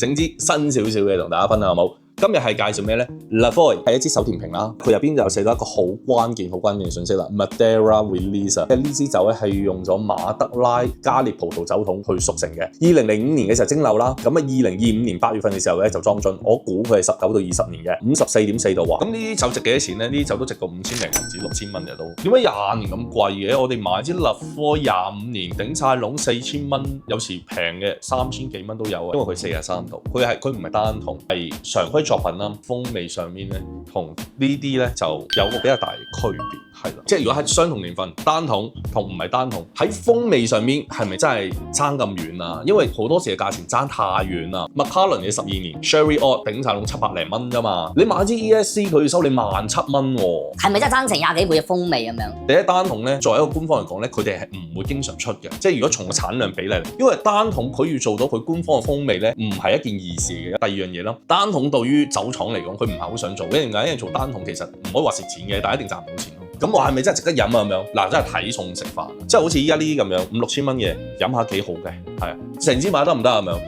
整支新少少嘅同大家分享好冇？今日係介紹咩咧 ？Laphroaig 係一支手甜瓶啦，佢入邊就寫咗一個好關鍵嘅信息啦 ，Madeira Release 呢支酒咧係用咗馬德拉加列葡萄酒桶去熟成嘅。2005年嘅時候蒸餾啦，咁啊2025年8月份嘅時候咧就裝樽，我估佢係19到20年嘅，54.4度啊。咁呢啲酒值幾多錢咧？呢啲酒都值過5000零銀紙6000蚊嘅都。點解20年咁貴嘅？我哋買支 Laphroaig 25年頂晒籠4000蚊，有時平嘅3000幾蚊都有啊。因為佢43度，佢唔係單桶，係常規作品啦，風味上面咧同呢啲咧就有個比較大嘅區別，係啦。即係如果喺相同年份，單桶同唔係單桶喺風味上面係咪真係爭咁遠啊？因為好多時嘅價錢爭太遠啦。Macallan 嘅12年 Sherry Oak 頂晒籠700零蚊啫嘛，你買支 ESC 佢要收你17,000蚊喎，係咪真係爭成廿幾倍嘅風味咁樣？第一單桶咧，作為一個官方嚟講咧，佢哋係唔會經常出嘅，即係如果從個產量比例嚟，因為單桶佢要做到佢官方嘅風味咧，唔係一件易事嘅。第二樣嘢啦，單桶對於酒廠嚟講，佢唔係好想做，因為點解？因為做單桶其實唔可以話蝕錢嘅，但係一定賺唔到錢咯。咁我係咪真係值得飲啊？咁樣嗱，真係睇餸食飯，即係好似依家呢啲咁樣5、6千蚊嘅，飲下幾好嘅，係啊，成支買得唔得啊？咁樣呢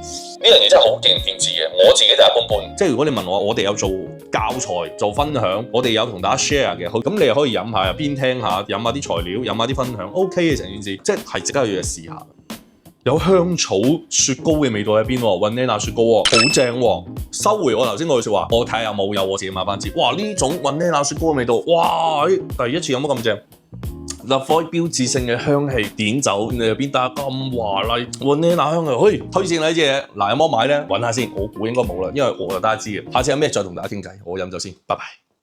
樣嘢真係好見仁見智嘅，我自己就一般般。即係如果你問我哋有做教材、做分享，我哋有同大家 share 嘅，咁你又可以飲下，邊聽下，飲下啲材料，飲下啲分享 ，OK 嘅成件事，即係值得去試下。有香草雪糕嘅味道喺邊喎 ，Vanilla 雪糕喎，好正喎！收回我頭先嗰句説話，我睇下有冇我自己買翻支。哇！呢種 Vanilla 雪糕嘅味道，哇！第一次飲得咁正。Laphroaig 標誌性嘅香氣碘酒，你入邊帶咁華麗 Vanilla 香嘅，推薦呢隻嘢。嗱，有冇買咧？揾下先，我估應該冇啦，因為我就得一支嘅。下次有咩再同大家傾偈，我飲酒先，拜拜。